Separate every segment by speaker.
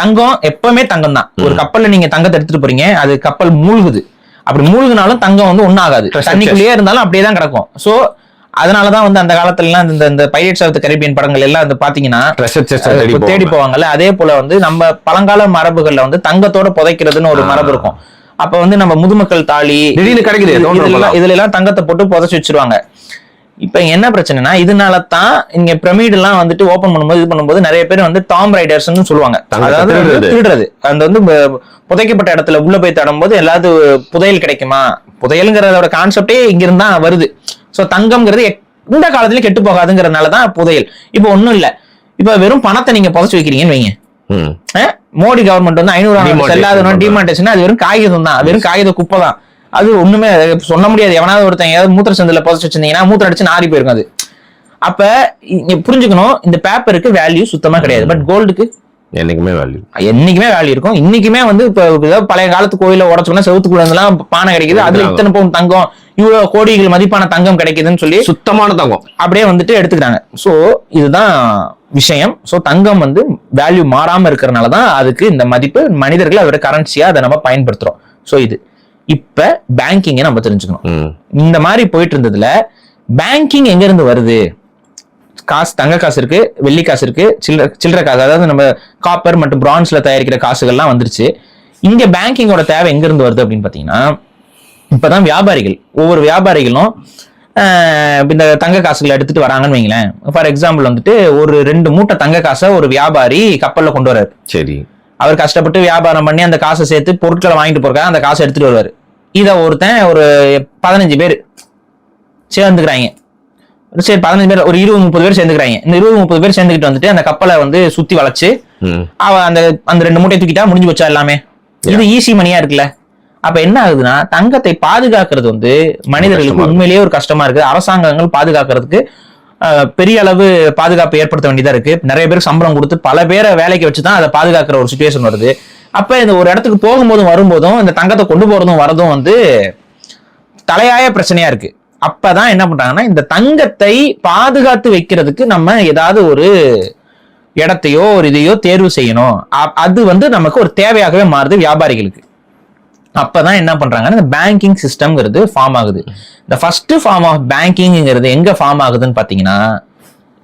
Speaker 1: தங்கம் எப்பவுமே தங்கம் தான். ஒரு கப்பல்ல நீங்க தங்கத்தை எடுத்துட்டு போறீங்க, அது கப்பல் மூழ்குது, அப்படி மூழ்கினாலும் தங்கம் வந்து ஒன்னும் ஆகாது, தண்ணிக்குள்ளேயே இருந்தாலும் அப்படியே தான் கிடக்கும். சோ அதனாலதான் வந்து அந்த காலத்துல எல்லாம் இந்த பைரேட்ஸ் ஆஃப் தி கரீபியன் படங்கள் எல்லாம் வந்து பாத்தீங்கன்னா தேடி போவாங்கல்ல. அதே போல வந்து நம்ம பழங்கால மரபுகள்ல வந்து தங்கத்தோட புதைக்கிறதுன்னு ஒரு மரபு இருக்கும். அப்ப வந்து நம்ம முதுமக்கள் தாலி
Speaker 2: திடீர்னு கிடைக்குது,
Speaker 1: இதுல எல்லாம் தங்கத்தை போட்டு புதைச்சு வச்சிருவாங்க. இப்ப என்ன பிரச்சனைனா, இதனாலதான் இங்க பிரமிட் எல்லாம் வந்துட்டு ஓபன் பண்ணும்போது இது பண்ணும்போது நிறைய பேர் வந்து டாம் ரைடர்ஸ்ன்னு சொல்லுவாங்க. அதாவது திருடுறது. அந்த வந்து புதைக்கப்பட்ட இடத்துல உள்ள போய் தடும் போது எல்லாரும் புதையல் கிடைக்குமா, புதையல்ங்கிறதோட கான்செப்டே இங்க இருந்தா வருது. சோ தங்கம்ங்கிறது இந்த காலத்துல கெட்டு போகாதுங்கிறதுனாலதான் புதையல். இப்ப ஒண்ணும் இல்ல, இப்ப வெறும் பணத்தை நீங்க புதைச்சு வைக்கிறீங்கன்னு வைங்க, மோடி கவர்மெண்ட் வந்து 500 செல்லாத டிமாண்டேஷன், அது வெறும் காகிதம் தான், வெறும் காகித குப்பை தான். அது ஒண்ணுமே சொல்ல முடியாது. எவனாவது ஒருத்தன் ஏதாவது மூத்திர சந்தில புதைச்சு வச்சிருந்தீங்கன்னா மூத்திர அடிச்சு நாரி போயிருக்கும் அது. அப்ப புரிஞ்சுக்கணும், இந்த பேப்பருக்கு வேல்யூ சுத்தமா கிடையாது. பட் கோல்டுக்கு
Speaker 2: என்னைக்குமே
Speaker 1: வேல்யூ இருக்கும். இன்னைக்குமே வந்து இப்ப பழைய காலத்து கோயில உடச்சோம்னா செவத்துக்குள்ள இருந்தெல்லாம் பானை கிடைக்குது, அதுல இத்தனை பவுன் தங்கம், இவ்வளவு கோடிகள் மதிப்பான தங்கம் கிடைக்குதுன்னு சொல்லி
Speaker 2: சுத்தமான தங்கம் அப்படியே
Speaker 1: வந்துட்டு எடுத்துக்கிறாங்க. சோ இதுதான் விஷயம். சோ தங்கம் வந்து வேல்யூ மாறாம இருக்கிறதுனாலதான் அதுக்கு இந்த மதிப்பு, மனிதர்கள் அதோட கரன்சியா அதை நம்ம பயன்படுத்துறோம். சோ இது இப்ப பேங்கிங்க நம்ம தெரிஞ்சுக்கணும். இந்த மாதிரி போயிட்டு இருந்ததுல பேங்கிங் எங்க இருந்து வருது? காசு, தங்க காசு இருக்கு, வெள்ளி காசு இருக்கு, சில்லறை காசு, அதாவது நம்ம காப்பர் மற்றும் பிரான்ஸ்ல தயாரிக்கிற காசுகள்லாம் வந்துருச்சு. இங்க பேங்கிங்கோட தேவை எங்க இருந்து வருது அப்படின்னு பாத்தீங்கன்னா, இப்பதான் வியாபாரிகள், ஒவ்வொரு வியாபாரிகளும் இந்த தங்க காசுகளை எடுத்துட்டு வராங்கன்னு வைங்களேன். ஃபார் எக்ஸாம்பிள் வந்துட்டு ஒரு 2 மூட்டை தங்க காசை ஒரு வியாபாரி கப்பல்ல கொண்டு வர்றாரு.
Speaker 2: சரி, அவர்
Speaker 1: கஷ்டப்பட்டு வியாபாரம் பண்ணி அந்த காசை சேர்த்து பொருட்களை வாங்கிட்டு போறக்காக அந்த காசை எடுத்துட்டு வருவாரு. இதை ஒருத்தன் ஒரு 15 பேர் சேர்ந்துக்கிறாங்க. சரி, 15 பேர் ஒரு 20-30 பேர் சேர்ந்துக்கிறாங்க. இந்த 20-30 பேர் சேர்ந்துக்கிட்டு வந்துட்டு அந்த கப்பலை வந்து சுத்தி வளைச்சு அந்த 2 மூட்டையை தூக்கிட்டா முடிஞ்சு வச்சா எல்லாமே. இது ஈஸி மணியா இருக்குல்ல. அப்ப என்ன ஆகுதுன்னா, தங்கத்தை பாதுகாக்கிறது வந்து மனிதர்களுக்கு உண்மையிலேயே ஒரு கஷ்டமா இருக்கு. அரசாங்கங்கள் பாதுகாக்கிறதுக்கு பெரிய அளவு பாதுகாப்பு ஏற்படுத்த வேண்டியதா இருக்கு. நிறைய பேருக்கு சம்பளம் கொடுத்து பல பேரை வேலைக்கு வச்சுதான் அதை பாதுகாக்கிற ஒரு சிச்சுவேஷன் வருது. அப்ப இந்த ஒரு இடத்துக்கு போகும்போதும் வரும்போதும் இந்த தங்கத்தை கொண்டு போறதும் வரதும் வந்து தலையாய பிரச்சனையா இருக்கு. அப்பதான் என்ன பண்றாங்கன்னா, இந்த தங்கத்தை பாதுகாத்து வைக்கிறதுக்கு நம்ம ஏதாவது ஒரு இடத்தையோ ஒரு இதையோ தேர்வு செய்யணும். அது வந்து நமக்கு ஒரு தேவையாகவே மாறுது வியாபாரிகளுக்கு. அப்பதான் என்ன பண்றாங்கன்னா, இந்த பேங்கிங் சிஸ்டம்ங்கிறது ஃபார்ம் ஆகுது. இந்த ஃபர்ஸ்ட் ஃபார்ம் ஆஃப் பேங்கிங்கிறது எங்க ஃபார்ம் ஆகுதுன்னு பாத்தீங்கன்னா,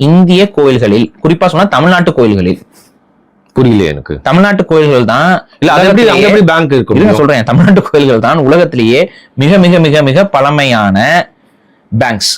Speaker 1: இந்திய கோயில்களில், குறிப்பா சொன்னா தமிழ்நாட்டு கோயில்களில்.
Speaker 2: புரியல எனக்கு.
Speaker 1: தமிழ்நாட்டு கோயில்கள் தான்
Speaker 2: பேங்க் இருக்கு
Speaker 1: சொல்றேன். தமிழ்நாட்டு கோயில்கள் தான் உலகத்திலேயே மிக மிக மிக மிக பழமையான பேங்க்ஸ்.